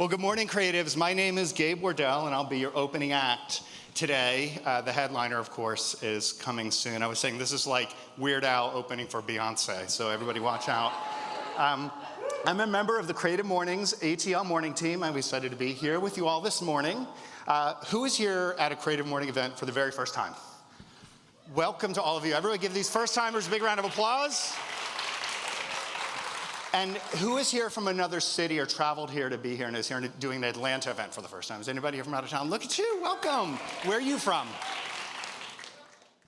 Well, good morning, creatives. My name is Gabe Wardell, and I'll be your opening act today. The headliner, of course, is coming soon. I was saying this is like Weird Al opening for Beyonce, so everybody watch out. I'm a member of the CreativeMornings ATL Morning Team. I'm excited to be here with you all this morning. Who is here at a Creative Morning event for the very first time? Welcome to all of you. Everybody give these first-timers a big round of applause. And who is here from another city or traveled here to be here and is here doing the Atlanta event for the first time? Is anybody here from out of town? Look at you, welcome. Where are you from?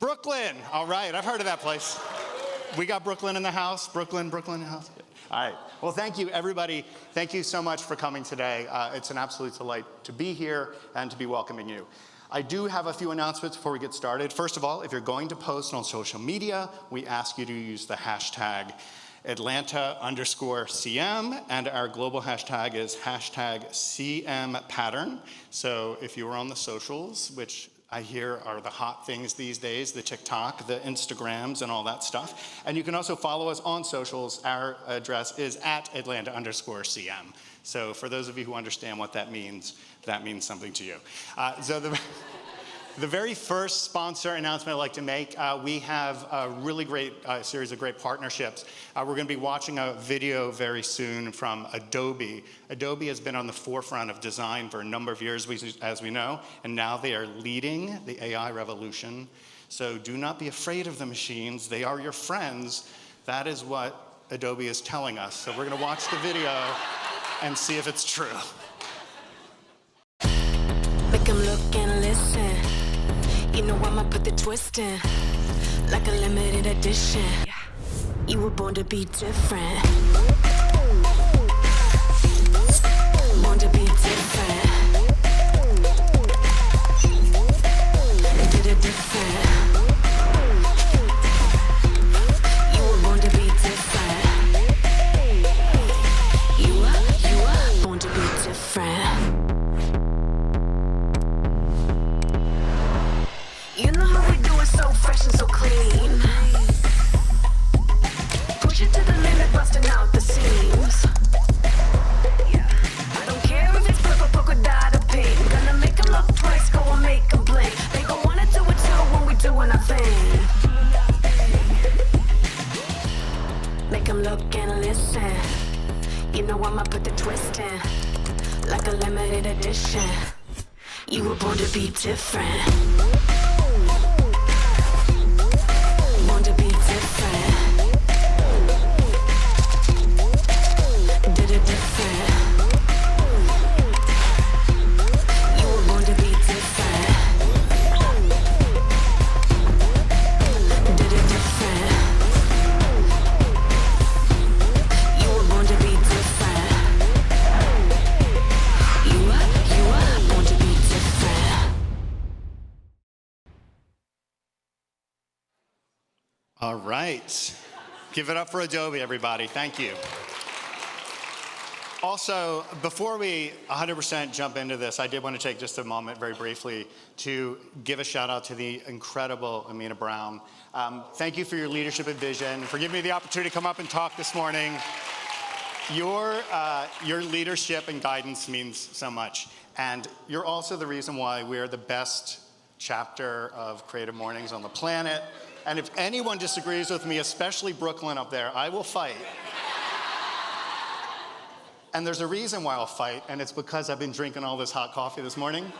Brooklyn, all right, I've heard of that place. We got Brooklyn in the house, Brooklyn in the house. All right, well, thank you, everybody. Thank you so much for coming today. It's an absolute delight to be here and to be welcoming you. I do have a few announcements before we get started. First of all, if you're going to post on social media, we ask you to use the hashtag Atlanta_CM, and our global hashtag is #CMPattern. So if you were on the socials, which I hear are the hot things these days, the TikTok, the Instagrams, and all that stuff. And you can also follow us on socials. Our address is @Atlanta_CM. So for those of you who understand what that means something to you. The very first sponsor announcement I'd like to make, we have a really great series of great partnerships. We're going to be watching a video very soon from Adobe. Adobe has been on the forefront of design for a number of years, as we know, and now they are leading the AI revolution. So do not be afraid of the machines. They are your friends. That is what Adobe is telling us. So we're going to watch the video and see if it's true. Make 'em look and listen. You know I'ma put the twist in, like a limited edition. You were born to be different. Born to be different. Did it different. You were born to be different. You are born to be different. You know how we do it, so fresh and so clean. Push it to the limit, busting out the seams. Yeah. I don't care if it's purple, polka dot, or pink. Gonna make 'em look twice, go and make 'em blink. They gon' wanna do it too when we doing our thing. Make 'em look and listen. You know I'ma put the twist in, like a limited edition. You were born to be different. Born to be different. Did it different. You were born to be different. Did it different. You were born to be different. You are born to be different. All right. Give it up for Adobe, everybody. Thank you. Also, before we 100% jump into this, I did want to take just a moment very briefly to give a shout out to the incredible Amina Brown. Thank you for your leadership and vision, for giving me the opportunity to come up and talk this morning. Your leadership and guidance means so much. And you're also the reason why we're the best chapter of Creative Mornings on the planet. And if anyone disagrees with me, especially Brooklyn up there, I will fight. And there's a reason why I'll fight, and it's because I've been drinking all this hot coffee this morning.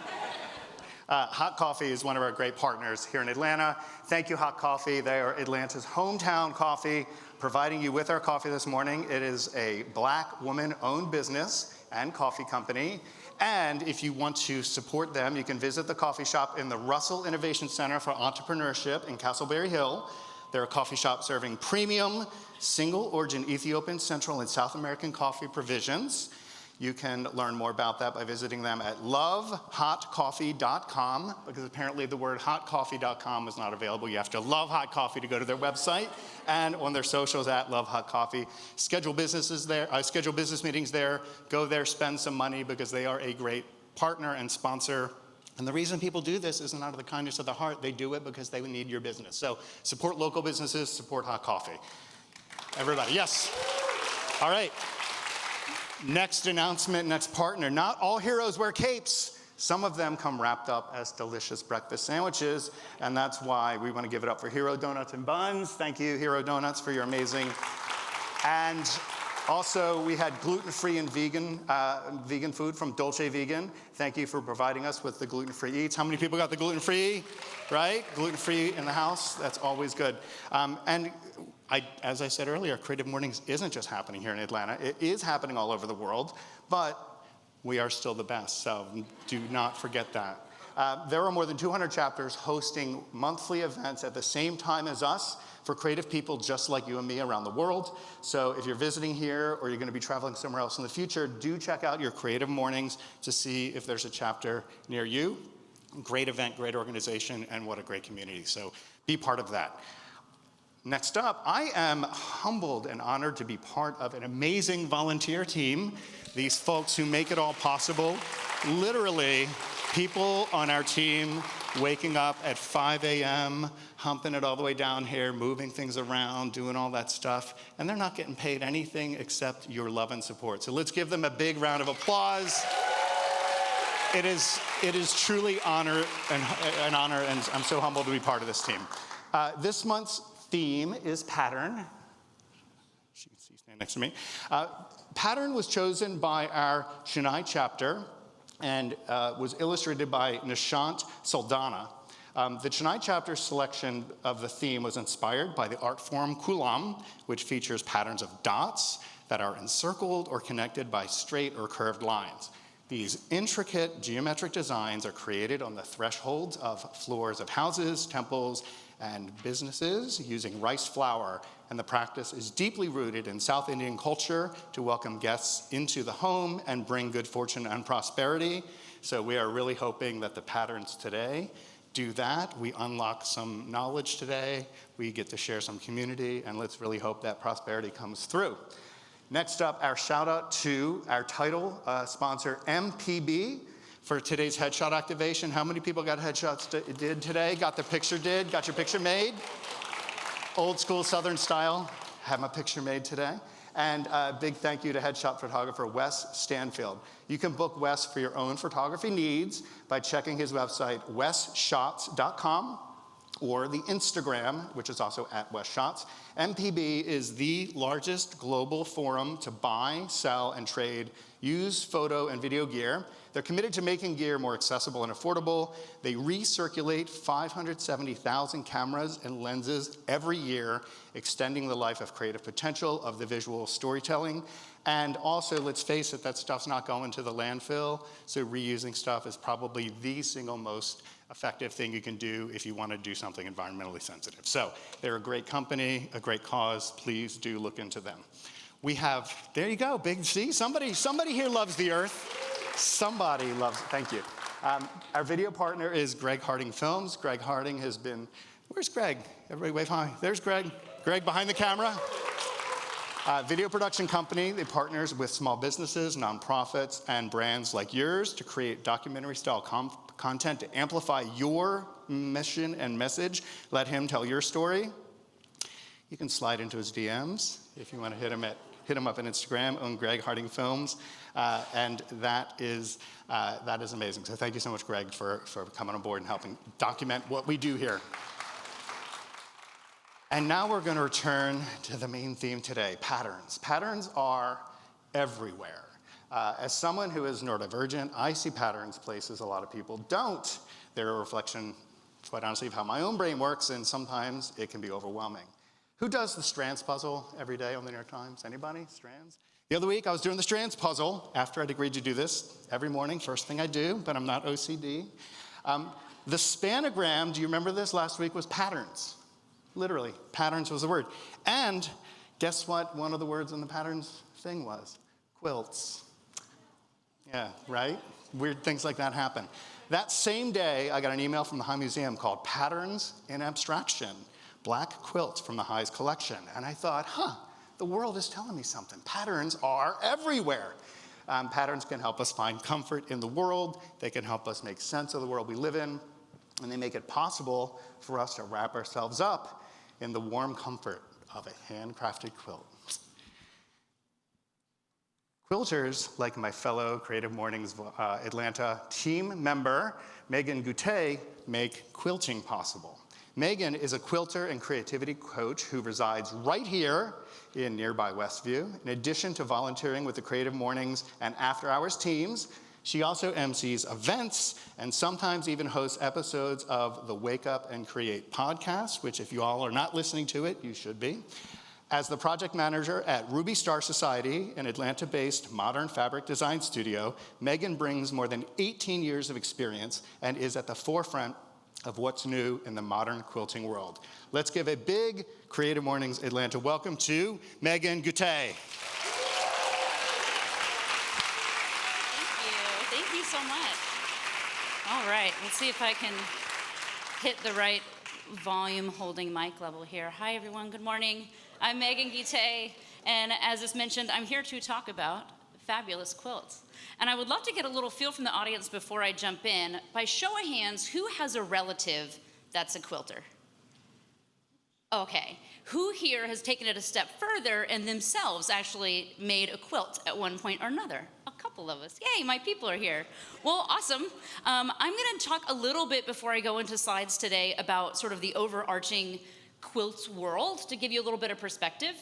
Hot Coffee is one of our great partners here in Atlanta. Thank you, Hot Coffee. They are Atlanta's hometown coffee, providing you with our coffee this morning. It is a Black woman-owned business and coffee company. And if you want to support them, you can visit the coffee shop in the Russell Innovation Center for Entrepreneurship in Castleberry Hill. They're a coffee shop serving premium, single-origin Ethiopian, Central, and South American coffee provisions. You can learn more about that by visiting them at lovehotcoffee.com, because apparently the word hotcoffee.com was not available. You have to love hot coffee to go to their website, and on their socials at Love Hot Coffee. Schedule business meetings there. Go there, spend some money, because they are a great partner and sponsor. And the reason people do this isn't out of the kindness of the heart. They do it because they need your business. So support local businesses, support Hot Coffee. Everybody, yes. All right. Next announcement, next partner. Not all heroes wear capes. Some of them come wrapped up as delicious breakfast sandwiches, and that's why we want to give it up for Hero Donuts and Buns. Thank you, Hero Donuts, for your amazing. And also, we had gluten-free and vegan food from Dolce Vegan. Thank you for providing us with the gluten-free eats. How many people got the gluten-free? Right? Gluten-free in the house. That's always good. As I said earlier, Creative Mornings isn't just happening here in Atlanta. It is happening all over the world, but we are still the best, so do not forget that. There are more than 200 chapters hosting monthly events at the same time as us for creative people just like you and me around the world. So if you're visiting here or you're going to be traveling somewhere else in the future, do check out your Creative Mornings to see if there's a chapter near you. Great event, great organization, and what a great community. So be part of that. Next up, I am humbled and honored to be part of an amazing volunteer team. These folks who make it all possible. Literally, people on our team waking up at 5 a.m., humping it all the way down here, moving things around, doing all that stuff, and they're not getting paid anything except your love and support. So let's give them a big round of applause. It is truly an honor, and I'm so humbled to be part of this team. This month's theme is pattern. She can see stand next to me. Pattern was chosen by our Chennai chapter and was illustrated by Nishant Saldana. The Chennai chapter selection of the theme was inspired by the art form Kulam, which features patterns of dots that are encircled or connected by straight or curved lines. These intricate geometric designs are created on the thresholds of floors of houses, temples, and businesses using rice flour, and the practice is deeply rooted in South Indian culture to welcome guests into the home and bring good fortune and prosperity. So we are really hoping that the patterns today do that. We unlock some knowledge today, we get to share some community, and let's really hope that prosperity comes through. Next up, our shout out to our title sponsor, MPB, for today's headshot activation. How many people got headshots did today? Got the picture did? Got your picture made? Old school Southern style. Had my picture made today. And a big thank you to headshot photographer Wes Stanfield. You can book Wes for your own photography needs by checking his website, wesshots.com, or the Instagram, which is also at wesshots. MPB is the largest global forum to buy, sell, and trade used photo and video gear. They're committed to making gear more accessible and affordable. They recirculate 570,000 cameras and lenses every year, extending the life of creative potential of the visual storytelling. And also, let's face it, that stuff's not going to the landfill, so reusing stuff is probably the single most effective thing you can do if you want to do something environmentally sensitive. So they're a great company, a great cause. Please do look into them. We have, there you go, big C. Somebody here loves the earth. Somebody loves it. Thank you. Our video partner is Greg Harding Films. Greg Harding has been, where's Greg? Everybody wave hi. There's Greg. Greg behind the camera. Video production company. They partners with small businesses, nonprofits, and brands like yours to create documentary-style content to amplify your mission and message. Let him tell your story. You can slide into his DMs if you want to hit him up on Instagram on Greg Harding Films, and that is amazing. So thank you so much, Greg, for coming on board and helping document what we do here. And now we're going to return to the main theme today, patterns. Patterns are everywhere. As someone who is neurodivergent, I see patterns places a lot of people don't. They're a reflection, quite honestly, of how my own brain works, and sometimes it can be overwhelming. Who does the Strands puzzle every day on the New York Times? Anybody? Strands? The other week, I was doing the Strands puzzle after I'd agreed to do this every morning, first thing I do, but I'm not OCD. The spanogram, do you remember this? Last week was patterns. Literally, patterns was the word. And guess what one of the words in the patterns thing was? Quilts. Yeah, right? Weird things like that happen. That same day, I got an email from the High Museum called Patterns in Abstraction, Black Quilts from the High's collection. And I thought, the world is telling me something. Patterns are everywhere. Patterns can help us find comfort in the world. They can help us make sense of the world we live in. And they make it possible for us to wrap ourselves up in the warm comfort of a handcrafted quilt. Quilters, like my fellow Creative Mornings Atlanta team member, Meagan Guite, make quilting possible. Meagan is a quilter and creativity coach who resides right here in nearby Westview. In addition to volunteering with the Creative Mornings and After Hours teams, she also MCs events and sometimes even hosts episodes of the Wake Up and Create podcast, which if you all are not listening to it, you should be. As the project manager at Ruby Star Society, an Atlanta-based modern fabric design studio, Meagan brings more than 18 years of experience and is at the forefront of what's new in the modern quilting world. Let's give a big Creative Mornings Atlanta welcome to Meagan Guite. Thank you so much. All right, let's see if I can hit the right volume holding mic level here. Hi everyone, good morning. I'm Meagan Guite, and as is mentioned, I'm here to talk about fabulous quilts. And I would love to get a little feel from the audience before I jump in. By show of hands, who has a relative that's a quilter? Okay. Who here has taken it a step further and themselves actually made a quilt at one point or another? A couple of us. Yay, my people are here. Well, awesome. I'm going to talk a little bit before I go into slides today about sort of the overarching quilt world to give you a little bit of perspective.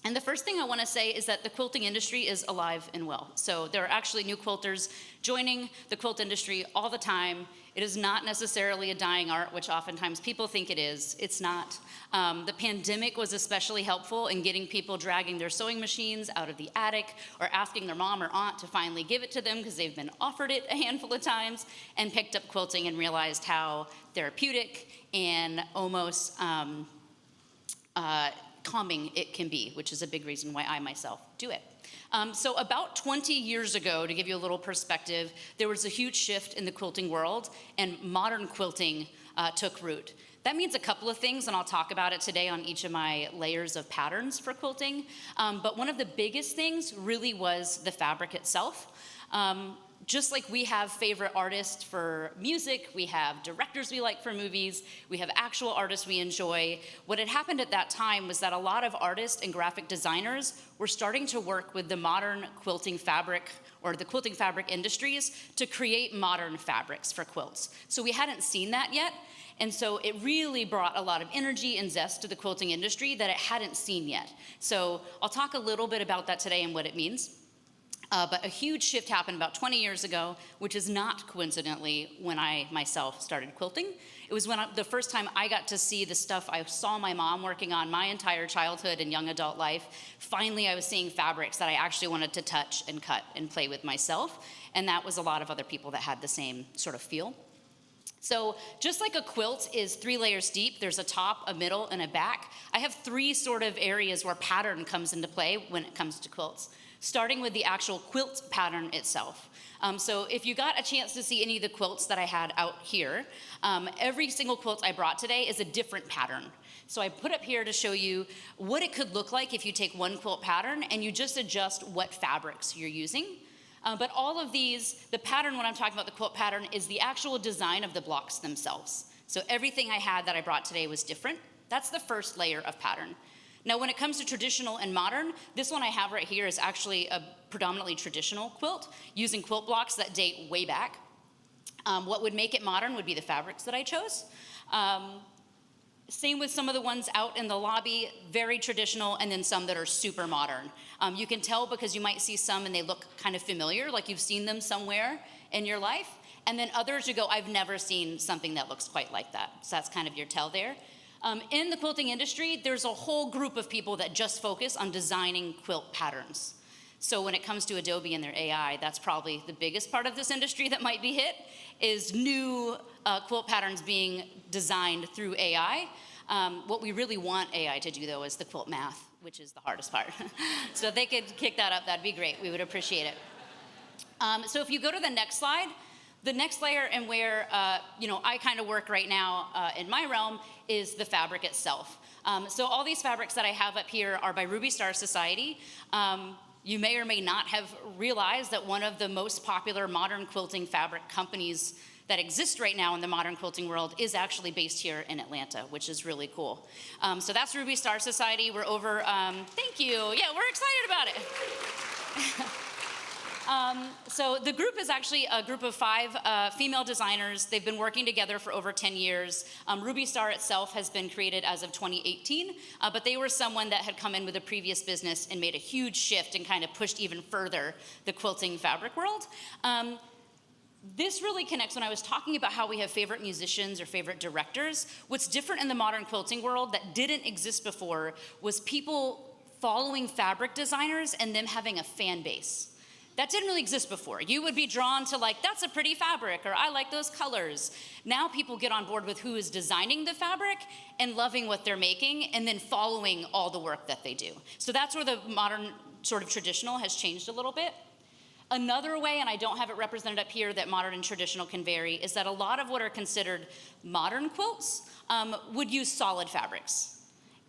And the first thing I want to say is that the quilting industry is alive and well. So there are actually new quilters joining the quilt industry all the time. It is not necessarily a dying art, which oftentimes people think it is. It's not. The pandemic was especially helpful in getting people dragging their sewing machines out of the attic or asking their mom or aunt to finally give it to them because they've been offered it a handful of times and picked up quilting and realized how therapeutic and almost calming it can be, which is a big reason why I myself do it. So about 20 years ago, to give you a little perspective, there was a huge shift in the quilting world and modern quilting took root. That means a couple of things, and I'll talk about it today on each of my layers of patterns for quilting. But one of the biggest things really was the fabric itself. Just like we have favorite artists for music, we have directors we like for movies, we have actual artists we enjoy. What had happened at that time was that a lot of artists and graphic designers were starting to work with the modern quilting fabric or the quilting fabric industries to create modern fabrics for quilts. So we hadn't seen that yet. And so it really brought a lot of energy and zest to the quilting industry that it hadn't seen yet. So I'll talk a little bit about that today and what it means. But a huge shift happened about 20 years ago, which is not coincidentally when I myself started quilting. It was when the first time I got to see the stuff I saw my mom working on my entire childhood and young adult life. Finally, I was seeing fabrics that I actually wanted to touch and cut and play with myself. And that was a lot of other people that had the same sort of feel. So just like a quilt is 3 layers deep, there's a top, a middle, and a back. I have 3 sort of areas where pattern comes into play when it comes to quilts. Starting with the actual quilt pattern itself. So if you got a chance to see any of the quilts that I had out here, every single quilt I brought today is a different pattern. So I put up here to show you what it could look like if you take one quilt pattern and you just adjust what fabrics you're using. But all of these, the pattern when I'm talking about the quilt pattern is the actual design of the blocks themselves. So everything I had that I brought today was different. That's the first layer of pattern. Now, when it comes to traditional and modern, this one I have right here is actually a predominantly traditional quilt using quilt blocks that date way back. What would make it modern would be the fabrics that I chose. Same with some of the ones out in the lobby, very traditional, and then some that are super modern. You can tell because you might see some and they look kind of familiar, like you've seen them somewhere in your life. And then others you go, I've never seen something that looks quite like that. So that's kind of your tell there. In the quilting industry, there's a whole group of people that just focus on designing quilt patterns. So when it comes to Adobe and their AI, that's probably the biggest part of this industry that might be hit, is new quilt patterns being designed through AI. What we really want AI to do, though, is the quilt math, which is the hardest part. So if they could kick that up, that'd be great. We would appreciate it. So if you go to the next slide, the next layer and where I kind of work right now in my realm is the fabric itself. So all these fabrics that I have up here are by Ruby Star Society. You may or may not have realized that one of the most popular modern quilting fabric companies that exist right now in the modern quilting world is actually based here in Atlanta, which is really cool. So that's Ruby Star Society. We're over, thank you. Yeah, we're excited about it. So the group is actually a group of 5 female designers. They've been working together for over 10 years. Ruby Star itself has been created as of 2018, but they were someone that had come in with a previous business and made a huge shift and kind of pushed even further the quilting fabric world. This really connects when I was talking about how we have favorite musicians or favorite directors. What's different in the modern quilting world that didn't exist before was people following fabric designers and them having a fan base. That didn't really exist before. You would be drawn to like, that's a pretty fabric, or I like those colors. Now people get on board with who is designing the fabric and loving what they're making and then following all the work that they do. So that's where the modern sort of traditional has changed a little bit. Another way, and I don't have it represented up here, that modern and traditional can vary is that a lot of what are considered modern quilts would use solid fabrics.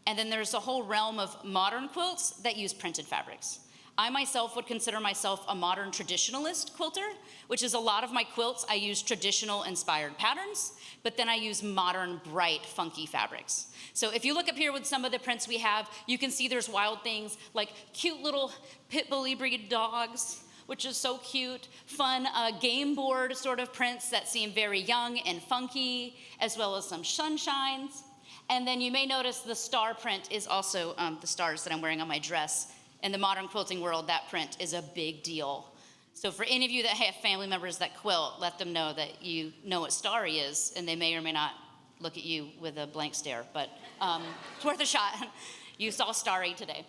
And then there's a whole realm of modern quilts that use printed fabrics. I myself would consider myself a modern traditionalist quilter, which is a lot of my quilts, I use traditional inspired patterns, but then I use modern, bright, funky fabrics. So if you look up here with some of the prints we have, you can see there's wild things like cute little pit bully breed dogs, which is so cute, fun game board sort of prints that seem very young and funky, as well as some sunshines. And then you may notice the star print is also the stars that I'm wearing on my dress. In the modern quilting world, that print is a big deal. So for any of you that have family members that quilt, let them know that you know what starry is, and they may or may not look at you with a blank stare, but it's worth a shot. You saw starry today.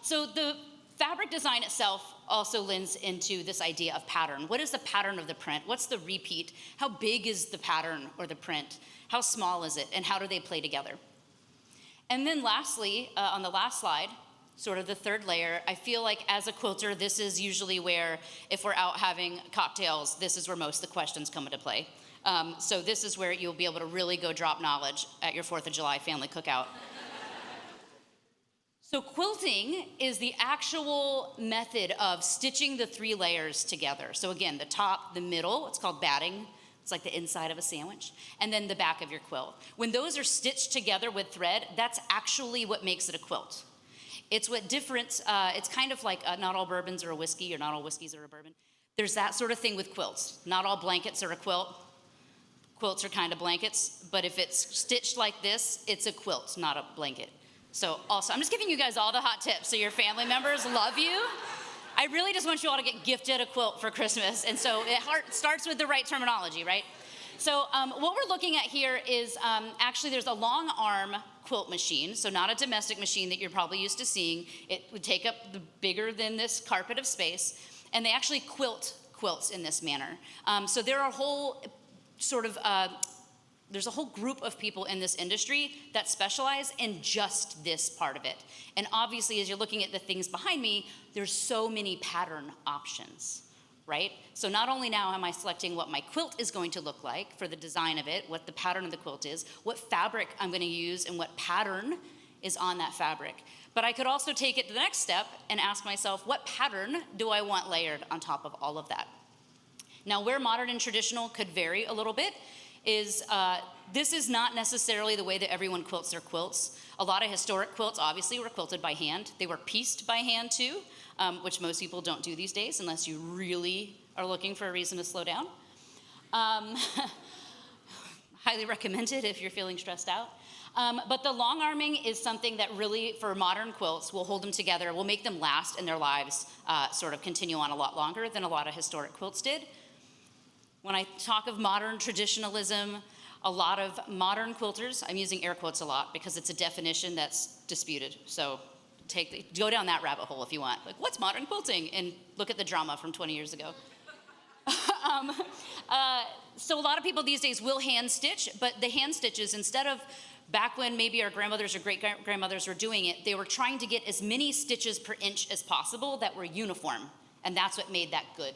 So the fabric design itself also lends into this idea of pattern. What is the pattern of the print? What's the repeat? How big is the pattern or the print? How small is it? And how do they play together? And then lastly, on the last slide, sort of the third layer, I feel like as a quilter, this is usually where, if we're out having cocktails, this is where most of the questions come into play. So this is where you'll be able to really go drop knowledge at your 4th of July family cookout. So quilting is the actual method of stitching the 3 layers together. So again, the top, the middle, it's called batting. It's like the inside of a sandwich, and then the back of your quilt. When those are stitched together with thread, that's actually what makes it a quilt. It's what difference, it's kind of like not all bourbons are a whiskey, or not all whiskeys are a bourbon. There's that sort of thing with quilts. Not all blankets are a quilt. Quilts are kind of blankets, but if it's stitched like this, it's a quilt, not a blanket. So also, I'm just giving you guys all the hot tips so your family members love you. I really just want you all to get gifted a quilt for Christmas, and so it starts with the right terminology, right? So what we're looking at here is actually there's a long arm quilt machine, so not a domestic machine that you're probably used to seeing. It would take up the bigger than this carpet of space, and they actually quilt quilts in this manner. So there are a whole sort of, there's a whole group of people in this industry that specialize in just this part of it. And obviously, as you're looking at the things behind me, there's so many pattern options. Right? So not only now am I selecting what my quilt is going to look like for the design of it, what the pattern of the quilt is, what fabric I'm going to use, and what pattern is on that fabric. But I could also take it to the next step and ask myself, what pattern do I want layered on top of all of that? Now, where modern and traditional could vary a little bit is this is not necessarily the way that everyone quilts their quilts. A lot of historic quilts, obviously, were quilted by hand. They were pieced by hand, too. Which most people don't do these days unless you really are looking for a reason to slow down. Highly recommended if you're feeling stressed out. But the long arming is something that really, for modern quilts, will hold them together, will make them last in their lives, sort of continue on a lot longer than a lot of historic quilts did. When I talk of modern traditionalism, a lot of modern quilters, I'm using air quotes a lot because it's a definition that's disputed. So go down that rabbit hole if you want. Like, what's modern quilting? And look at the drama from 20 years ago. So a lot of people these days will hand stitch, but the hand stitches, instead of back when maybe our grandmothers or great-grandmothers were doing it, they were trying to get as many stitches per inch as possible that were uniform, and that's what made that good.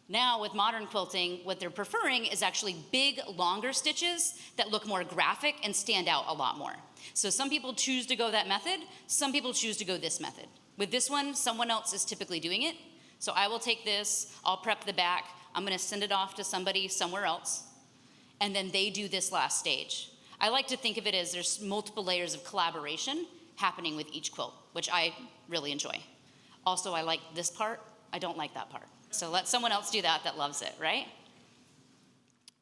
Now with modern quilting, what they're preferring is actually big, longer stitches that look more graphic and stand out a lot more. So some people choose to go that method, some people choose to go this method. With this one, someone else is typically doing it. So I will take this, I'll prep the back, I'm gonna send it off to somebody somewhere else, and then they do this last stage. I like to think of it as there's multiple layers of collaboration happening with each quilt, which I really enjoy. Also, I like this part I don't like that part. So let someone else do that loves it, right?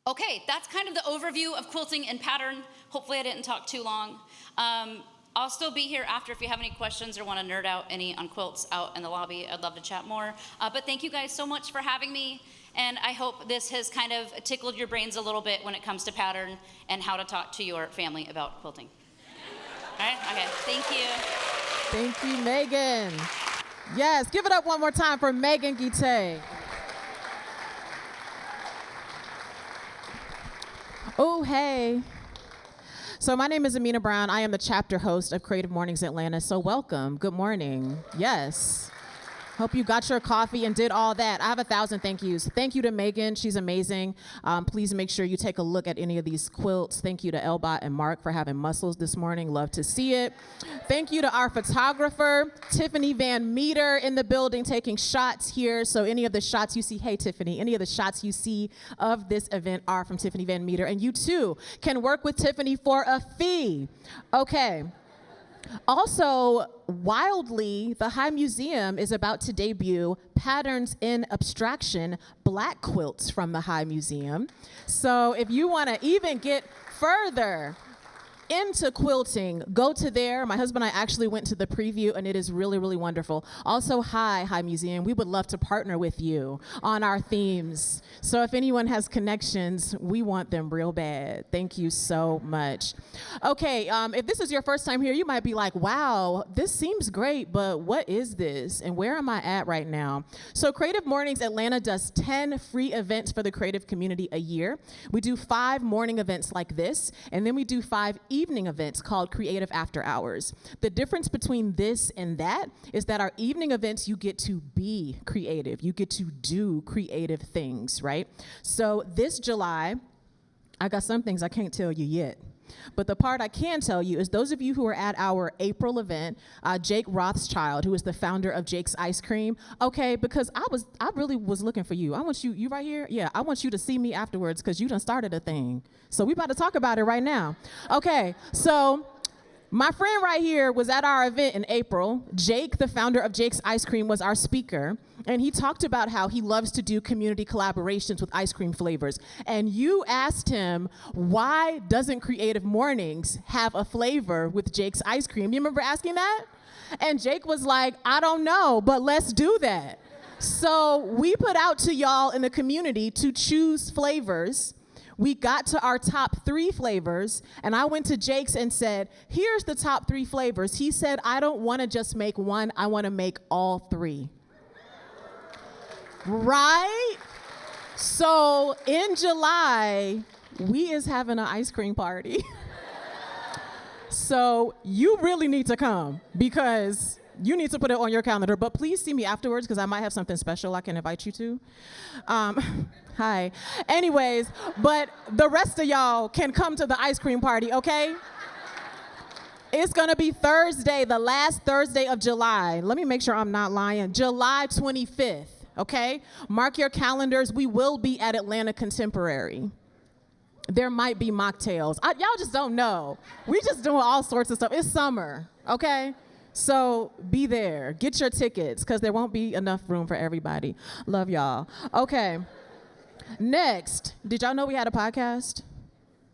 Okay, that's kind of the overview of quilting and pattern. Hopefully I didn't talk too long. I'll still be here after if you have any questions or want to nerd out any on quilts out in the lobby. I'd love to chat more. But thank you guys so much for having me. And I hope this has kind of tickled your brains a little bit when it comes to pattern and how to talk to your family about quilting. All right, okay, thank you. Thank you, Meagan. Yes, give it up one more time for Meagan Guite. Oh, hey. So my name is Amina Brown. I am the chapter host of Creative Mornings Atlanta. So welcome. Good morning. Yes. Hope you got your coffee and did all that. I have 1,000 thank yous. Thank you to Meagan. She's amazing. Please make sure you take a look at any of these quilts. Thank you to Elbot and Mark for having muscles this morning. Love to see it. Thank you to our photographer, Tiffany Van Meter, in the building taking shots here. So any of the shots you see, hey Tiffany, any of the shots you see of this event are from Tiffany Van Meter. And you too can work with Tiffany for a fee. Okay. Also, wildly, the High Museum is about to debut Patterns in Abstraction black quilts from the High Museum. So if you want to even get further into quilting, go to there. My husband and I actually went to the preview, and it is really, really wonderful. Also, High Museum, we would love to partner with you on our themes. So if anyone has connections, we want them real bad. Thank you so much. Okay, if this is your first time here, you might be like, wow, this seems great, but what is this? And where am I at right now? So Creative Mornings Atlanta does 10 free events for the creative community a year. We do 5 morning events like this, and then we do 5 evening events called Creative After Hours. The difference between this and that is that our evening events, you get to be creative. You get to do creative things, right? So this July, I got some things I can't tell you yet. But the part I can tell you is those of you who are at our April event, Jake Rothschild, who is the founder of Jake's Ice Cream, okay, because I really was looking for you. I want you right here? Yeah, I want you to see me afterwards because you done started a thing. So we about to talk about it right now. Okay, so my friend right here was at our event in April. Jake, the founder of Jake's Ice Cream, was our speaker. And he talked about how he loves to do community collaborations with ice cream flavors. And you asked him, why doesn't Creative Mornings have a flavor with Jake's Ice Cream? You remember asking that? And Jake was like, I don't know, but let's do that. So we put out to y'all in the community to choose flavors. We got to our top 3 flavors, and I went to Jake's and said, here's the top 3 flavors. He said, I don't want to just make one, I want to make all 3. Right? So in July, we is having an ice cream party. So you really need to come because you need to put it on your calendar, but please see me afterwards because I might have something special I can invite you to. Hi. Anyways, but the rest of y'all can come to the ice cream party, okay? It's gonna be Thursday, the last Thursday of July. Let me make sure I'm not lying. July 25th, okay? Mark your calendars. We will be at Atlanta Contemporary. There might be mocktails. Y'all just don't know. We just doing all sorts of stuff. It's summer, okay? So be there. Get your tickets because there won't be enough room for everybody. Love y'all. Okay. Next, did y'all know we had a podcast?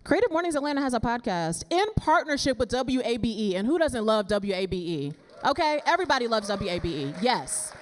Creative Mornings Atlanta has a podcast in partnership with WABE. And who doesn't love WABE? Okay, everybody loves WABE. Yes.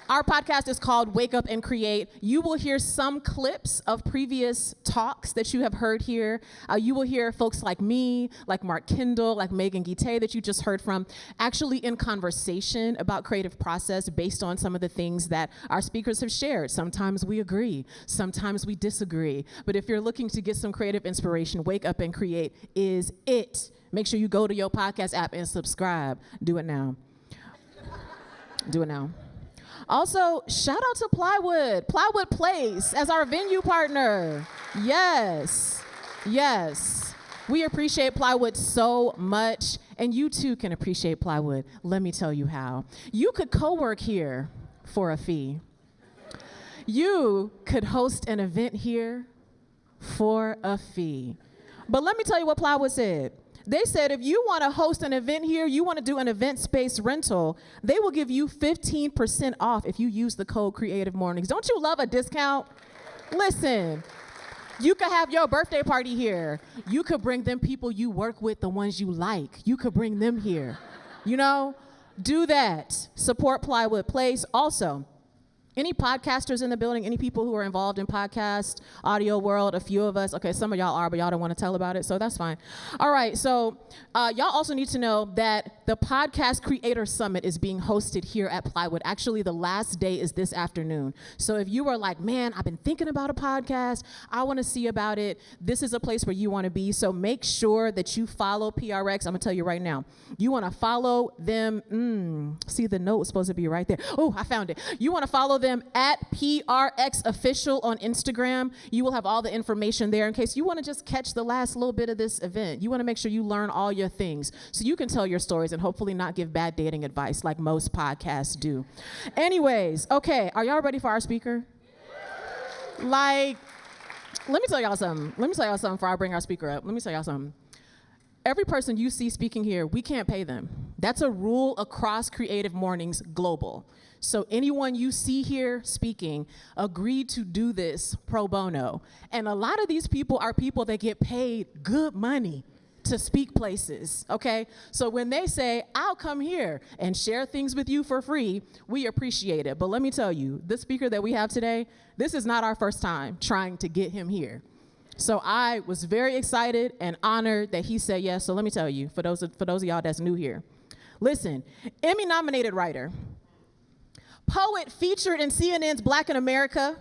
Our podcast is called Wake Up and Create. You will hear some clips of previous talks that you have heard here. You will hear folks like me, like Mark Kendall, like Meagan Guite that you just heard from, actually in conversation about creative process based on some of the things that our speakers have shared. Sometimes we agree, sometimes we disagree. But if you're looking to get some creative inspiration, Wake Up and Create is it. Make sure you go to your podcast app and subscribe. Do it now. Do it now. Also, shout out to Plywood Place as our venue partner. Yes, yes. We appreciate Plywood so much, and you too can appreciate Plywood. Let me tell you how. You could co-work here for a fee. You could host an event here for a fee. But let me tell you what Plywood said. They said if you want to host an event here, you want to do an event space rental, they will give you 15% off if you use the code Creative Mornings. Don't you love a discount? Listen, you could have your birthday party here. You could bring them people you work with, the ones you like. You could bring them here. You know, do that. Support Plywood Place. Also, any podcasters in the building, any people who are involved in podcast, audio world, a few of us. Okay, some of y'all are, but y'all don't want to tell about it, so that's fine. All right, so y'all also need to know that the Podcast Creator Summit is being hosted here at Plywood. Actually, the last day is this afternoon. So if you are like, man, I've been thinking about a podcast, I want to see about it, this is a place where you want to be. So make sure that you follow PRX. I'm going to tell you right now. You want to follow them. See, the note was supposed to be right there. Oh, I found it. You want to follow them at PRX Official on Instagram. You will have all the information there in case you want to just catch the last little bit of this event. You want to make sure you learn all your things so you can tell your stories and hopefully not give bad dating advice like most podcasts do. Anyways, okay, are y'all ready for our speaker? Like, let me tell y'all something. Let me tell y'all something before I bring our speaker up. Let me tell y'all something. Every person you see speaking here, we can't pay them. That's a rule across Creative Mornings Global. So anyone you see here speaking agreed to do this pro bono. And a lot of these people are people that get paid good money to speak places, okay? So when they say, I'll come here and share things with you for free, we appreciate it. But let me tell you, the speaker that we have today, this is not our first time trying to get him here. So I was very excited and honored that he said yes. So let me tell you, for those of y'all that's new here, listen, Emmy-nominated writer, poet featured in CNN's Black in America,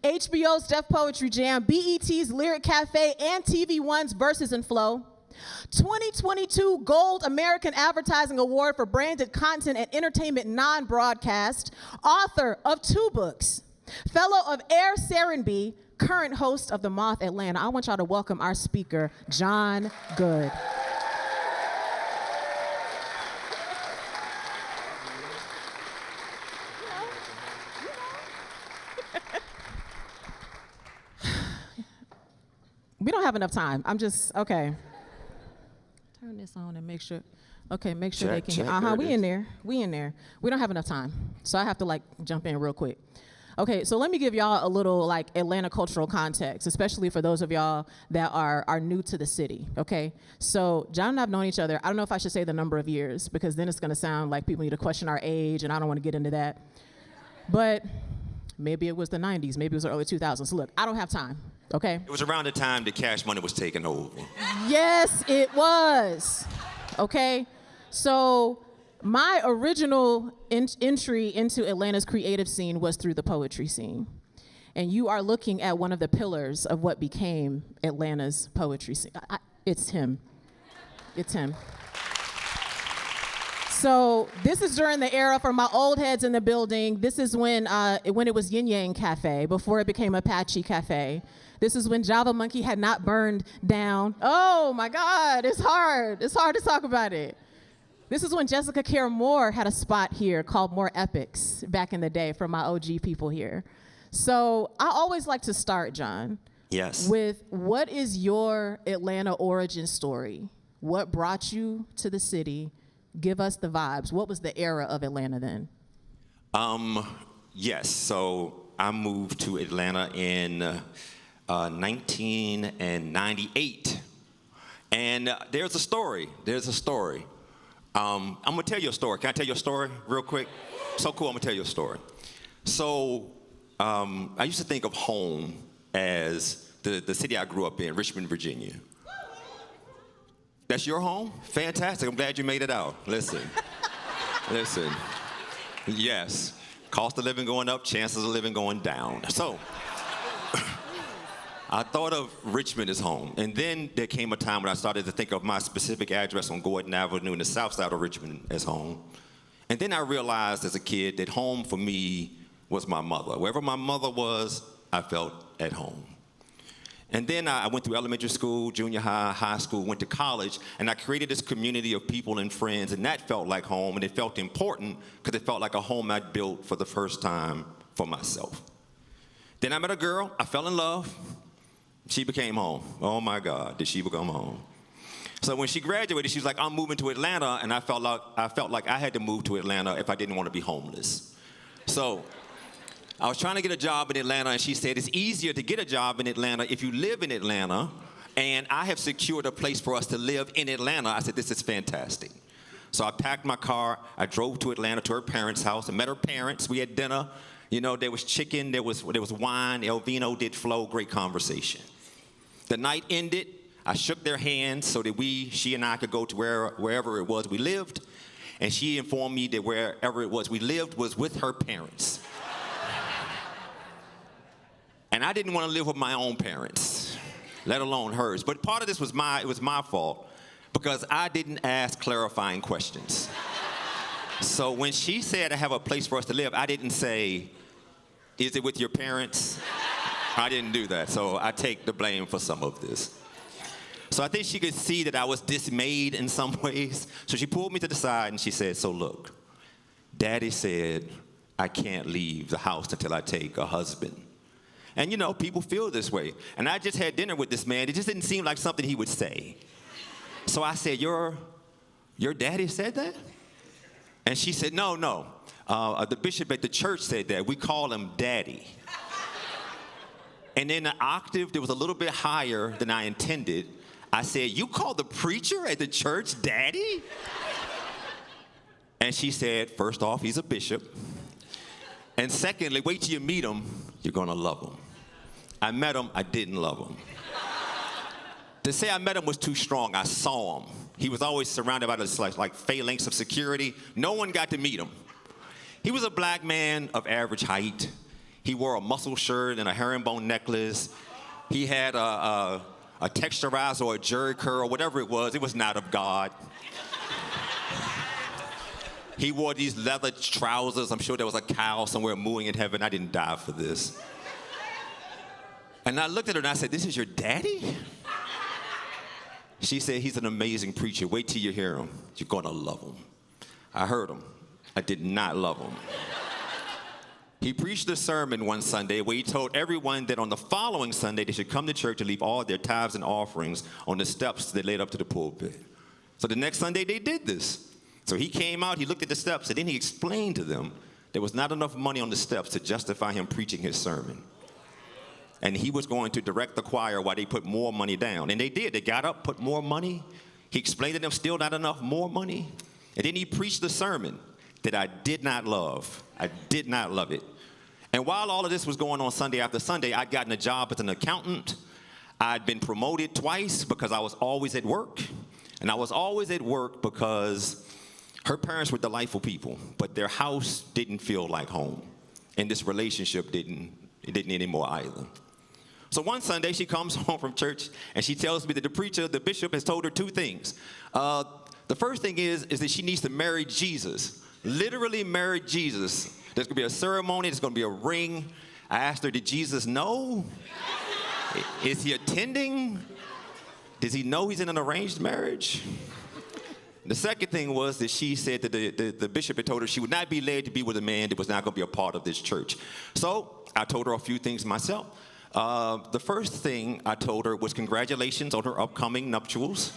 HBO's Def Poetry Jam, BET's Lyric Cafe, and TV One's Verses and Flow, 2022 Gold American Advertising Award for Branded Content and Entertainment Non-Broadcast, author of 2 books, fellow of Air Serenbe, current host of The Moth Atlanta. I want y'all to welcome our speaker, Jon Goode. We don't have enough time. I'm just, okay. Turn this on and make sure, okay, make sure they can, we in there. We don't have enough time. So I have to like jump in real quick. Okay, so let me give y'all a little like Atlanta cultural context, especially for those of y'all that are new to the city, okay? So John and I have known each other, I don't know if I should say the number of years, because then it's gonna sound like people need to question our age, and I don't wanna get into that. But maybe it was the 90s, maybe it was the early 2000s. Look, I don't have time, okay? It was around the time that Cash Money was taking over. Yes, it was, okay? So my original entry into Atlanta's creative scene was through the poetry scene. And you are looking at one of the pillars of what became Atlanta's poetry scene. It's him. It's him. So this is during the era, for my old heads in the building, this is when it was Yin Yang Cafe, before it became Apache Cafe. This is when Java Monkey had not burned down. Oh my God, it's hard. It's hard to talk about it. This is when Jessica Care Moore had a spot here called More Epics back in the day for my OG people here. So I always like to start, John, Yes. with what is your Atlanta origin story? What brought you to the city? Give us the vibes. What was the era of Atlanta then? Yes, so I moved to Atlanta in 1998. And there's a story. I'm gonna tell you a story. Can I tell you a story real quick? So cool, I'm gonna tell you a story. So I used to think of home as the city I grew up in, Richmond, Virginia. That's your home? Fantastic, I'm glad you made it out. Listen. Yes, cost of living going up, chances of living going down. So I thought of Richmond as home. And then there came a time when I started to think of my specific address on Gordon Avenue in the south side of Richmond as home. And then I realized as a kid that home for me was my mother. Wherever my mother was, I felt at home. And then I went through elementary school, junior high, high school, went to college, and I created this community of people and friends, and that felt like home, and it felt important because it felt like a home I'd built for the first time for myself. Then I met a girl, I fell in love. She became home. Oh my God, did she become home? So when she graduated, she was like, I'm moving to Atlanta, and I felt like I had to move to Atlanta if I didn't want to be homeless. So I was trying to get a job in Atlanta, and she said, it's easier to get a job in Atlanta if you live in Atlanta, and I have secured a place for us to live in Atlanta. I said, this is fantastic. So I packed my car, I drove to Atlanta to her parents' house, and met her parents. We had dinner. You know, there was chicken, there was wine, El Vino did flow, great conversation. The night ended. I shook their hands so that she and I could go to wherever it was we lived. And she informed me that wherever it was we lived was with her parents. And I didn't want to live with my own parents, let alone hers. But part of this was my fault because I didn't ask clarifying questions. So when she said I have a place for us to live, I didn't say, is it with your parents? I didn't do that. So I take the blame for some of this. So I think she could see that I was dismayed in some ways. So she pulled me to the side and she said, so look, Daddy said I can't leave the house until I take a husband. And you know, people feel this way. And I just had dinner with this man. It just didn't seem like something he would say. So I said, your daddy said that? And she said, no. The bishop at the church said that. We call him Daddy. And then the octave that was a little bit higher than I intended, I said, you call the preacher at the church Daddy? And she said, first off, he's a bishop. And secondly, wait till you meet him, you're gonna love him. I met him, I didn't love him. To say I met him was too strong, I saw him. He was always surrounded by this like phalanx of security. No one got to meet him. He was a black man of average height. He wore a muscle shirt and a herringbone necklace. He had a texturizer or a jerry curl, whatever it was not of God. He wore these leather trousers. I'm sure there was a cow somewhere mooing in heaven. I didn't die for this. And I looked at her and I said, this is your daddy? She said, he's an amazing preacher. Wait till you hear him. You're gonna love him. I heard him. I did not love him. He preached a sermon one Sunday where he told everyone that on the following Sunday they should come to church and leave all their tithes and offerings on the steps that led up to the pulpit. So the next Sunday they did this. So he came out, he looked at the steps, and then he explained to them there was not enough money on the steps to justify him preaching his sermon. And he was going to direct the choir while they put more money down. And they did. They got up, put more money. He explained to them still not enough, more money. And then he preached the sermon that I did not love. I did not love it. And while all of this was going on Sunday after Sunday, I'd gotten a job as an accountant. I'd been promoted twice because I was always at work. And I was always at work because her parents were delightful people, but their house didn't feel like home. And this relationship didn't anymore either. So one Sunday, she comes home from church, and she tells me that the bishop, has told her two things. The first thing is that she needs to marry Jesus, literally marry Jesus. There's going to be a ceremony. There's going to be a ring. I asked her, did Jesus know? Is he attending? Does he know he's in an arranged marriage? The second thing was that she said that the bishop had told her she would not be led to be with a man that was not going to be a part of this church. So I told her a few things myself. The first thing I told her was congratulations on her upcoming nuptials.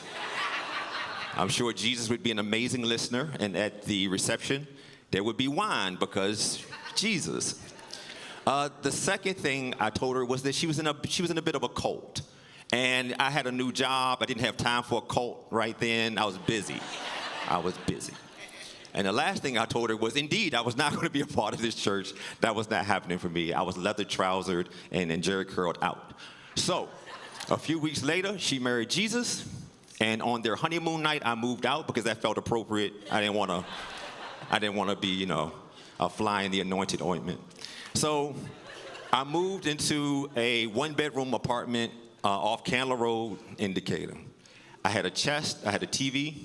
I'm sure Jesus would be an amazing listener, and at the reception, there would be wine because Jesus. The second thing I told her was that she was in a bit of a cult. And I had a new job. I didn't have time for a cult right then. I was busy. And the last thing I told her was, indeed, I was not going to be a part of this church. That was not happening for me. I was leather trousered and jerry curled out. So a few weeks later, she married Jesus. And on their honeymoon night, I moved out because that felt appropriate. I didn't want to be, a fly in the anointed ointment. So I moved into a one-bedroom apartment off Candler Road in Decatur. I had a chest, I had a TV,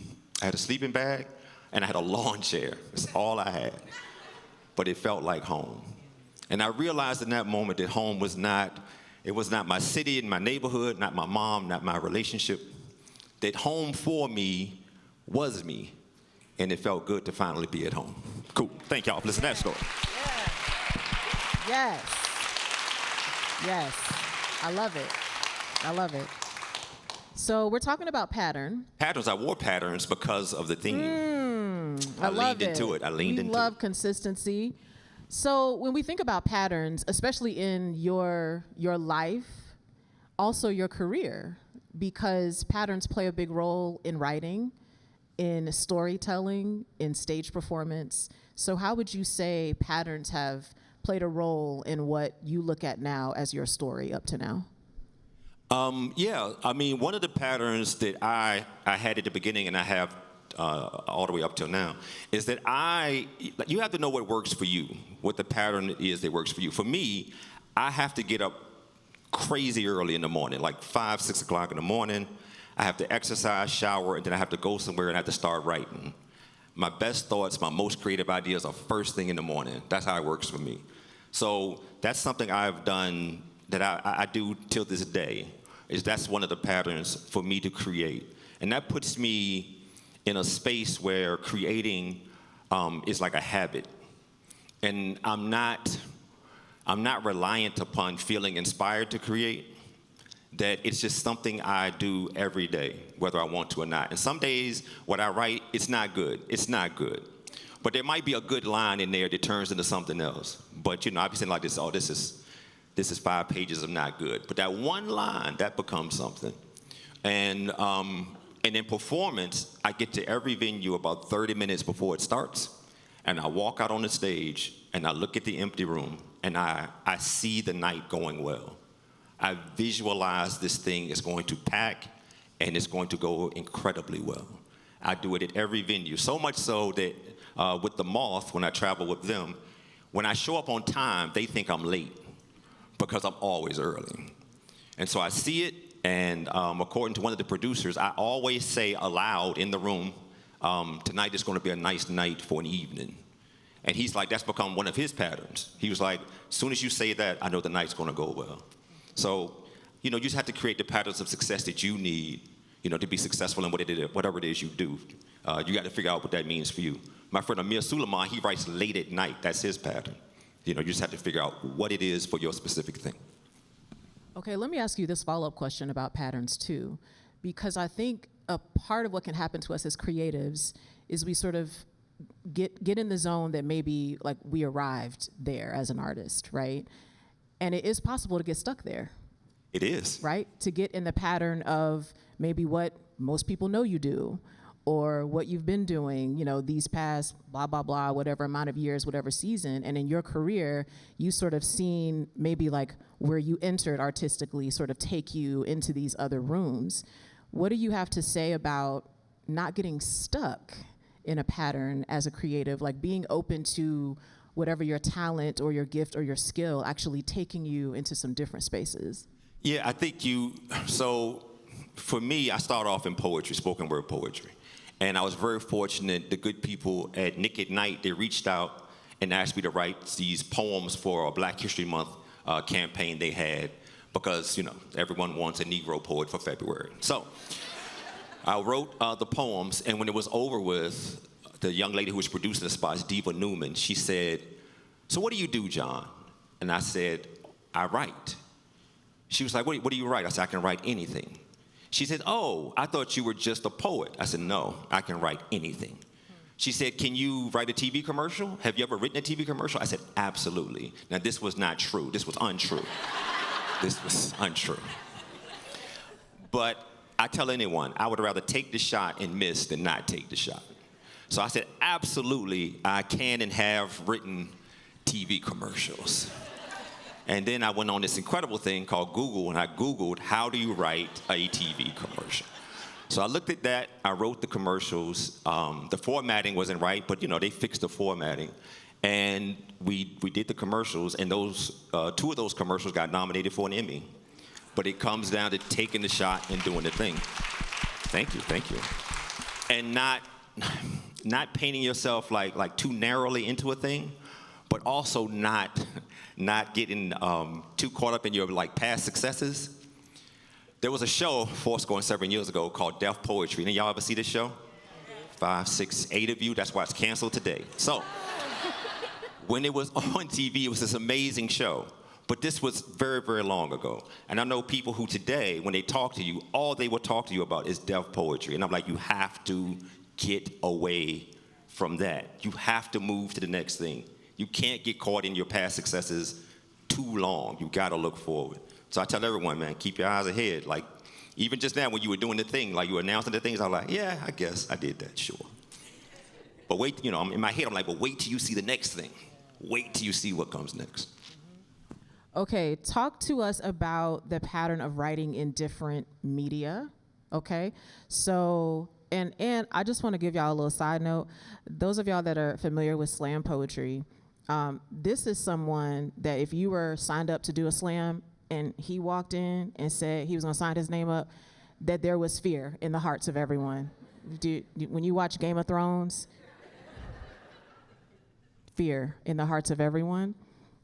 I had a sleeping bag, and I had a lawn chair. That's all I had. But it felt like home. And I realized in that moment that home was not my city and my neighborhood, not my mom, not my relationship. That home for me was me. And it felt good to finally be at home. Cool. Thank y'all for listening to that story. Yes. I love it. So we're talking about pattern. Patterns, I wore patterns because of the theme. I love leaned into it. I leaned into We love it. consistency. So when we think about patterns, especially in your life, also your career, because patterns play a big role in writing, in storytelling, in stage performance. So how would you say patterns have played a role in what you look at now as your story up to now? Yeah, I mean, one of the patterns that I had at the beginning and I have all the way up till now is that you have to know what works for you, what the pattern is that works for you. For me, I have to get up crazy early in the morning, like 5, 6 o'clock in the morning. I have to exercise, shower, and then I have to go somewhere and I have to start writing. My best thoughts, my most creative ideas are first thing in the morning. That's how it works for me. So that's something I've done that I do till this day, is that's one of the patterns for me to create. And that puts me in a space where creating is like a habit. And I'm not reliant upon feeling inspired to create, that it's just something I do every day, whether I want to or not. And some days, what I write, it's not good. It's not good. But there might be a good line in there that turns into something else. But, I'll be saying like this, this is 5 pages of not good. But that one line, that becomes something. And in performance, I get to every venue about 30 minutes before it starts. And I walk out on the stage, and I look at the empty room, and I see the night going well. I visualize this thing is going to pack, and it's going to go incredibly well. I do it at every venue, so much so that with the Moth, when I travel with them, when I show up on time, they think I'm late because I'm always early. And so I see it, and according to one of the producers, I always say aloud in the room, tonight is going to be a nice night for an evening. And he's like, that's become one of his patterns. He was like, as soon as you say that, I know the night's going to go well. So, you just have to create the patterns of success that you need, to be successful in whatever it is you do. You got to figure out what that means for you. My friend Amir Suleiman, he writes late at night. That's his pattern. You just have to figure out what it is for your specific thing. Okay, let me ask you this follow-up question about patterns too, because I think a part of what can happen to us as creatives is we sort of get in the zone that maybe like we arrived there as an artist, right? And it is possible to get stuck there. It is. Right? To get in the pattern of maybe what most people know you do, or what you've been doing, these past blah, blah, blah, whatever amount of years, whatever season. And in your career, you sort of seen maybe like where you entered artistically sort of take you into these other rooms. What do you have to say about not getting stuck in a pattern as a creative, like being open to whatever your talent or your gift or your skill actually taking you into some different spaces? Yeah, I think so for me, I started off in poetry, spoken word poetry. And I was very fortunate, the good people at Nick at Night, they reached out and asked me to write these poems for a Black History Month campaign they had, because, everyone wants a Negro poet for February. So I wrote the poems, and when it was over with, the young lady who was producing the spots, Diva Newman, she said, "So what do you do, John?" And I said, "I write." She was like, what do you write? I said, "I can write anything." She said, "Oh, I thought you were just a poet." I said, "No, I can write anything." She said, "Can you write a TV commercial? Have you ever written a TV commercial?" I said, "Absolutely." Now, this was not true. This was untrue. This was untrue. But I tell anyone, I would rather take the shot and miss than not take the shot. So I said, absolutely, I can and have written TV commercials. And then I went on this incredible thing called Google, and I Googled, how do you write a TV commercial? So I looked at that, I wrote the commercials. The formatting wasn't right, but they fixed the formatting. And we did the commercials, and those 2 of those commercials got nominated for an Emmy. But it comes down to taking the shot and doing the thing. Thank you. And not painting yourself like too narrowly into a thing, but also not getting too caught up in your past successes. There was a show 7 years ago called Deaf Poetry. Did y'all ever see this show? 5, 6, 8 of you. That's why it's canceled today. So when it was on TV, it was this amazing show. But this was very, very long ago. And I know people who today, when they talk to you, all they will talk to you about is deaf poetry. And I'm like, you have to get away from that. You have to move to the next thing. You can't get caught in your past successes too long. You got to look forward. So I tell everyone, man, keep your eyes ahead. Like, even just now when you were doing the thing, like you were announcing the things, I was like, yeah, I guess I did that, sure. But wait, you know, in my head, I'm like, but wait till you see the next thing. Wait till you see what comes next. Okay, talk to us about the pattern of writing in different media, okay? So, and I just want to give y'all a little side note. Those of y'all that are familiar with slam poetry, this is someone that if you were signed up to do a slam and he walked in and said he was going to sign his name up, that there was fear in the hearts of everyone. When you watch Game of Thrones, fear in the hearts of everyone.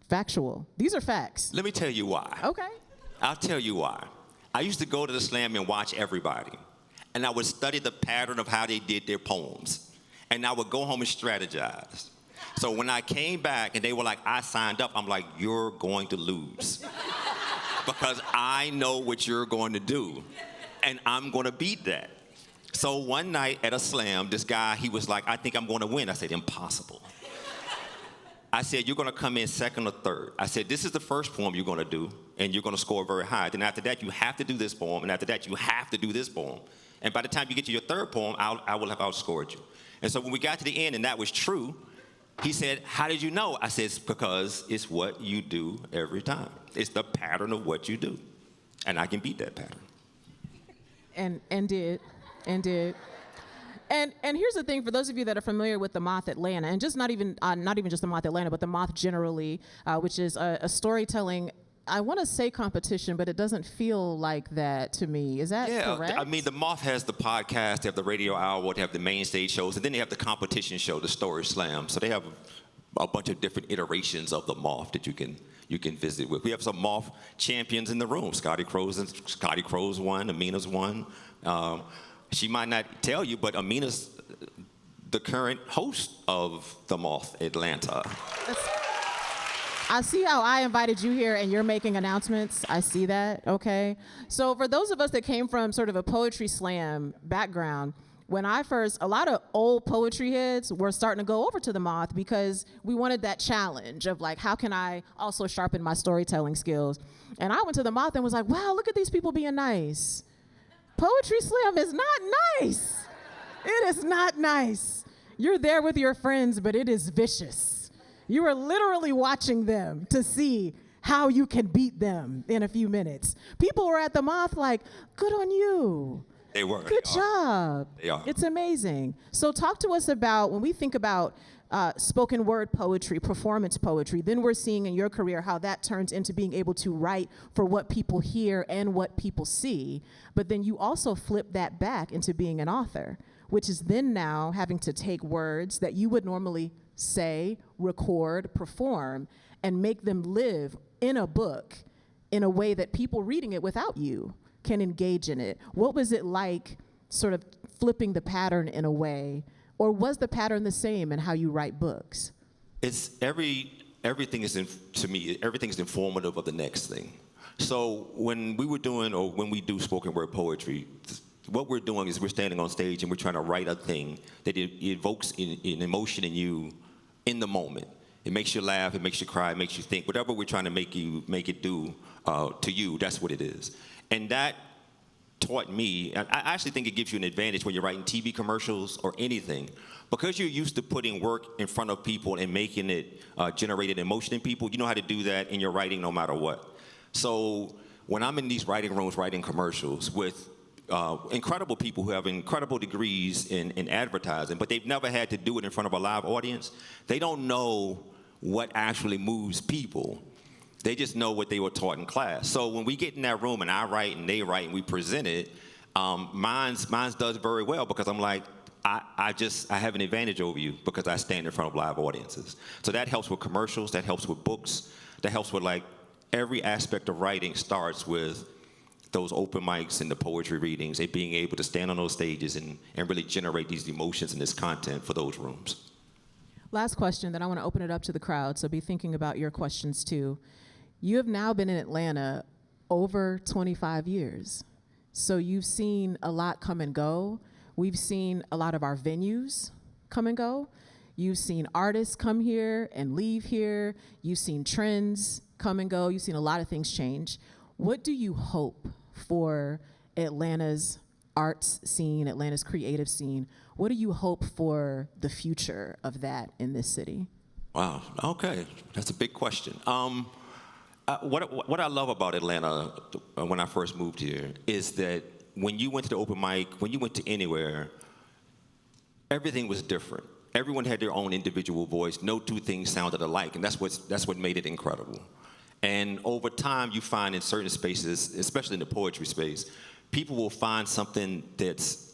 Factual. These are facts. Let me tell you why. Okay. I'll tell you why. I used to go to the slam and watch everybody. And I would study the pattern of how they did their poems. And I would go home and strategize. So when I came back and they were like, I signed up, I'm like, you're going to lose. Because I know what you're going to do. And I'm going to beat that. So one night at a slam, this guy, he was like, I think I'm going to win. I said, impossible. I said, you're going to come in second or third. I said, this is the first poem you're going to do, and you're going to score very high. Then after that, you have to do this poem, and after that, you have to do this poem. And by the time you get to your third poem, I will have outscored you. And so when we got to the end, and that was true, he said, how did you know? I said, it's because it's what you do every time. It's the pattern of what you do. And I can beat that pattern. And did. And here's the thing, for those of you that are familiar with the Moth Atlanta, and just not even just the Moth Atlanta, but the Moth generally, which is a storytelling, I want to say competition, but it doesn't feel like that to me. Is that correct? I mean, the Moth has the podcast, they have the radio hour, they have the main stage shows, and then they have the competition show, the Story Slam. So they have a bunch of different iterations of the Moth that you can visit with. We have some Moth champions in the room. Scotty Crow's won, Amina's won. She might not tell you, but Amina's the current host of the Moth Atlanta. I see how I invited you here and you're making announcements. I see that, okay? So for those of us that came from sort of a poetry slam background, when a lot of old poetry heads were starting to go over to the Moth because we wanted that challenge of like, how can I also sharpen my storytelling skills? And I went to the Moth and was like, wow, look at these people being nice. Poetry slam is not nice. It is not nice. You're there with your friends, but it is vicious. You are literally watching them to see how you can beat them in a few minutes. People were at the Moth like, good on you. They were. Good job. They are. It's amazing. So talk to us about, when we think about spoken word poetry, performance poetry, then we're seeing in your career how that turns into being able to write for what people hear and what people see. But then you also flip that back into being an author, which is then now having to take words that you would normally say, record, perform, and make them live in a book in a way that people reading it without you can engage in it. What was it like sort of flipping the pattern in a way? Or was the pattern the same in how you write books? It's everything is informative of the next thing. So when we do spoken word poetry, what we're doing is we're standing on stage and we're trying to write a thing that evokes an emotion in you in the moment. It makes you laugh, it makes you cry, it makes you think. Whatever we're trying to make it do to you, that's what it is. And that taught me, and I actually think it gives you an advantage when you're writing TV commercials or anything, because you're used to putting work in front of people and making it generate an emotion in people. You know how to do that in your writing no matter what. So when I'm in these writing rooms writing commercials with incredible people who have incredible degrees in advertising, but they've never had to do it in front of a live audience, they don't know what actually moves people. They just know what they were taught in class. So when we get in that room and I write and they write and we present it, mine's does very well because I'm like, I have an advantage over you because I stand in front of live audiences. So that helps with commercials, that helps with books, that helps with like every aspect of writing starts with those open mics and the poetry readings and being able to stand on those stages and really generate these emotions and this content for those rooms. Last question, then I want to open it up to the crowd, so be thinking about your questions too. You have now been in Atlanta over 25 years. So you've seen a lot come and go. We've seen a lot of our venues come and go. You've seen artists come here and leave here. You've seen trends come and go. You've seen a lot of things change. What do you hope for Atlanta's arts scene, Atlanta's creative scene? What do you hope for the future of that in this city? Wow, okay, that's a big question. What I love about Atlanta when I first moved here is that when you went to the open mic, when you went to anywhere, everything was different. Everyone had their own individual voice. No two things sounded alike, and that's what made it incredible. And over time, you find in certain spaces, especially in the poetry space, people will find something that's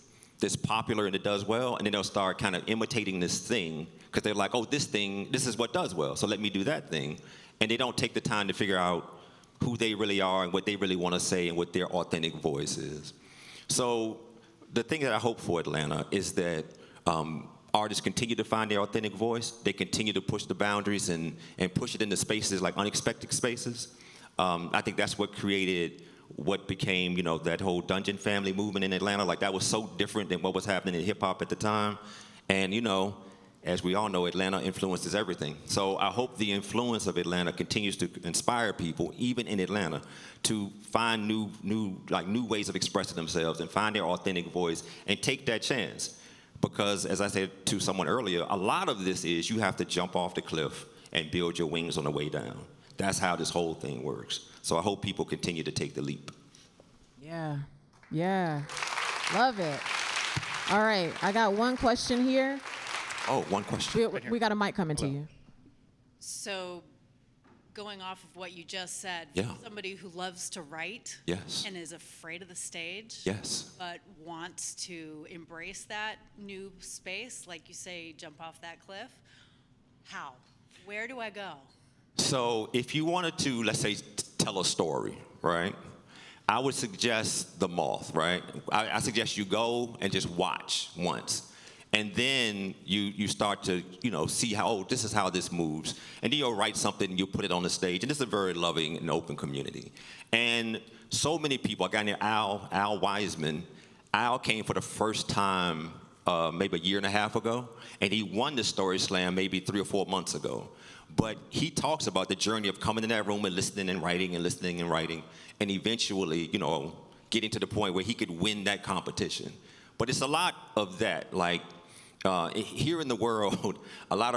popular and it does well, and then they'll start kind of imitating this thing because they're like, oh, this is what does well, so let me do that thing. And they don't take the time to figure out who they really are and what they really want to say and what their authentic voice is. So the thing that I hope for Atlanta is that artists continue to find their authentic voice. They continue to push the boundaries and push it into spaces like unexpected spaces. I think that's what created what became, that whole Dungeon Family movement in Atlanta. Like, that was so different than what was happening in hip-hop at the time. And, as we all know, Atlanta influences everything. So I hope the influence of Atlanta continues to inspire people, even in Atlanta, to find new ways of expressing themselves and find their authentic voice and take that chance. Because, as I said to someone earlier, a lot of this is you have to jump off the cliff and build your wings on the way down. That's how this whole thing works. So I hope people continue to take the leap. Yeah. Love it. All right, I got one question here. Oh, one question. We got a mic coming to you. So, going off of what you just said, Yeah. somebody who loves to write Yes. and is afraid of the stage, Yes. but wants to embrace that new space, like you say, jump off that cliff, how? Where do I go? So if you wanted to, let's say, tell a story, right? I would suggest The Moth, right? I suggest you go and just watch once. And then you start to, see how, this is how this moves. And then you'll write something and you'll put it on the stage. And it's a very loving and open community. And so many people, a guy named Al Wiseman, Al came for the first time maybe a year and a half ago. And he won the Story Slam maybe 3 or 4 months ago. But he talks about the journey of coming in that room and listening and writing and listening and writing. And eventually, getting to the point where he could win that competition. But it's a lot of that. Like, here in the world, a lot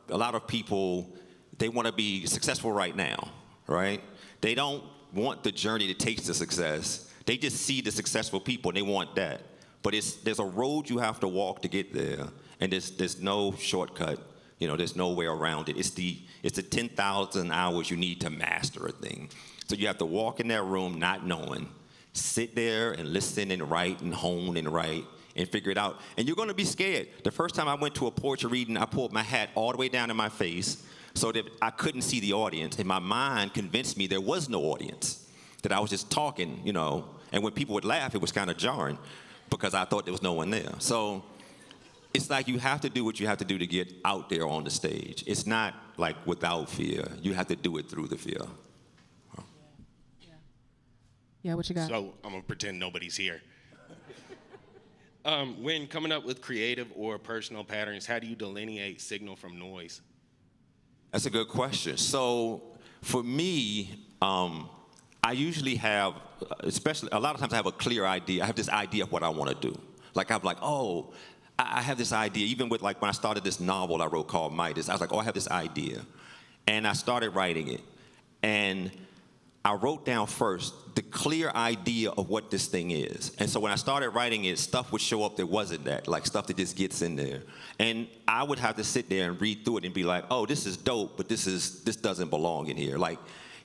of people, they want to be successful right now, right? They don't want the journey that takes to success. They just see the successful people and they want that. But there's a road you have to walk to get there, and there's no shortcut. There's no way around it. It's the 10,000 hours you need to master a thing. So you have to walk in that room not knowing, sit there and listen and write and hone and write and figure it out. And you're going to be scared. The first time I went to a poetry reading, I pulled my hat all the way down in my face so that I couldn't see the audience. And my mind convinced me there was no audience, that I was just talking, And when people would laugh, it was kind of jarring because I thought there was no one there. So it's like you have to do what you have to do to get out there on the stage. It's not like without fear. You have to do it through the fear. Yeah, what you got? So I'm going to pretend nobody's here. When coming up with creative or personal patterns, how do you delineate signal from noise? That's a good question. So for me, I usually have, especially a lot of times I have a clear idea. I have this idea of what I want to do. Like I'm like, oh, I have this idea. Even with like when I started this novel I wrote called Midas, I was like, oh, I have this idea. And I started writing it. And I wrote down first the clear idea of what this thing is. And so when I started writing it, stuff would show up that wasn't that, like stuff that just gets in there. And I would have to sit there and read through it and be like, oh, this is dope, but this doesn't belong in here. Like,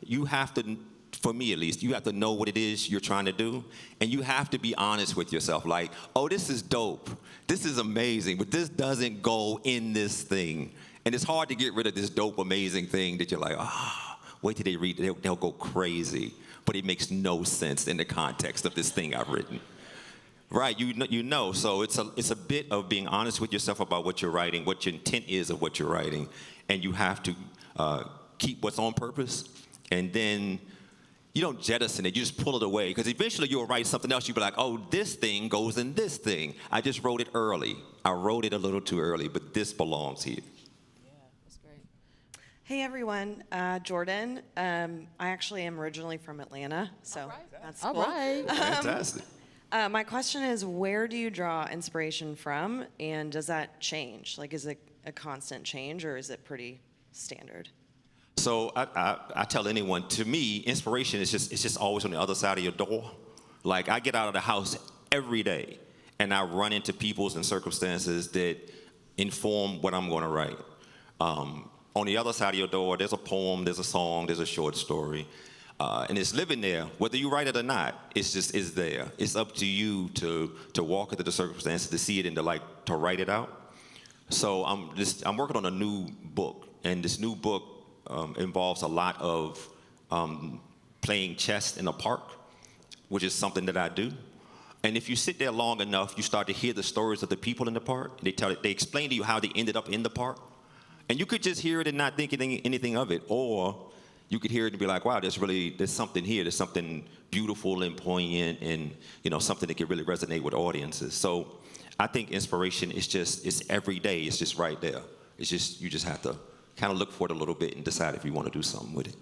you have to, for me at least, you have to know what it is you're trying to do. And you have to be honest with yourself. Like, oh, this is dope. This is amazing, but this doesn't go in this thing. And it's hard to get rid of this dope, amazing thing that you're like, wait till they read it, they'll go crazy. But it makes no sense in the context of this thing I've written. Right, you know. So it's a bit of being honest with yourself about what you're writing, what your intent is of what you're writing. And you have to keep what's on purpose And then you don't jettison it, you just pull it away. Because eventually you'll write something else, you'll be like, oh, this thing goes in this thing. I just wrote it early. I wrote it a little too early, but this belongs here. Yeah, that's great. Hey everyone, Jordan. I actually am originally from Atlanta, so that's cool. All right. Fantastic. My question is, where do you draw inspiration from, and does that change? Like, is it a constant change, or is it pretty standard? So I tell anyone, to me, inspiration is just always on the other side of your door. Like, I get out of the house every day, and I run into peoples and circumstances that inform what I'm going to write. On the other side of your door, there's a poem, there's a song, there's a short story. And it's living there, whether you write it or not. It's there. It's up to you to walk into the circumstances, to see it, and to write it out. So I'm working on a new book, and this new book involves a lot of playing chess in a park, which is something that I do. And if you sit there long enough, you start to hear the stories of the people in the park. They explain to you how they ended up in the park, and you could just hear it and not think anything of it, or you could hear it and be like, wow, there's something here. There's something beautiful and poignant, and something that can really resonate with audiences. So I think inspiration is it's every day. It's just right there. It's just, you just have to kind of look for it a little bit and decide if you want to do something with it.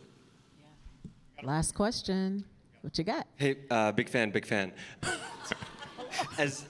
Last question. What you got? Hey, big fan. As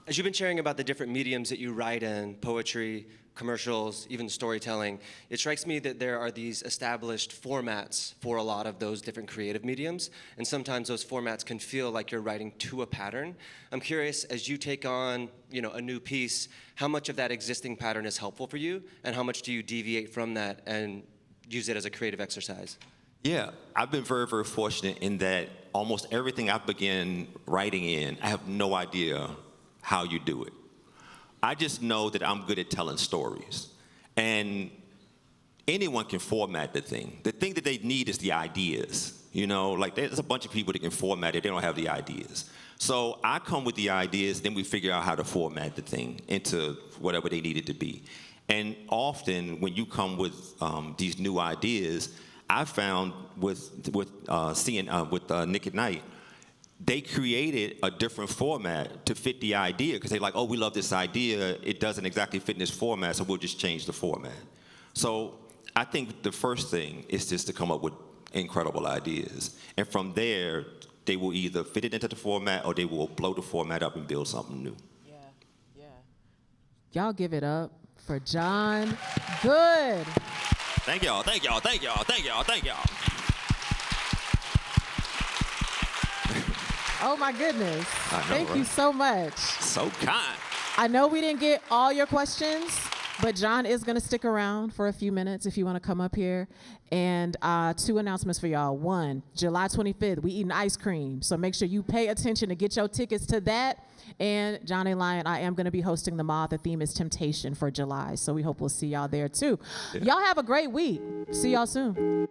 you've been sharing about the different mediums that you write in, poetry, commercials, even storytelling, it strikes me that there are these established formats for a lot of those different creative mediums, and sometimes those formats can feel like you're writing to a pattern. I'm curious, as you take on, a new piece, how much of that existing pattern is helpful for you, and how much do you deviate from that and use it as a creative exercise? Yeah, I've been very, very fortunate in that almost everything I've begun writing in, I have no idea how you do it. I just know that I'm good at telling stories. And anyone can format the thing. The thing that they need is the ideas. There's a bunch of people that can format it, they don't have the ideas. So I come with the ideas, then we figure out how to format the thing into whatever they need it to be. And often when you come with these new ideas, I found with Nick at Night, they created a different format to fit the idea, because they're like, oh, we love this idea. It doesn't exactly fit in this format, so we'll just change the format. So I think the first thing is just to come up with incredible ideas. And from there, they will either fit it into the format or they will blow the format up and build something new. Yeah. Y'all give it up for Jon Goode. Thank y'all. Oh my goodness. I know, Thank you right? so much. So kind. I know we didn't get all your questions, but Jon is going to stick around for a few minutes if you want to come up here. And 2 announcements for y'all. 1, July 25th, we eating ice cream. So make sure you pay attention to get your tickets to that. And John A. Lyon, I am going to be hosting the Moth. The theme is Temptation for July. So we hope we'll see y'all there too. Yeah. Y'all have a great week. See y'all soon.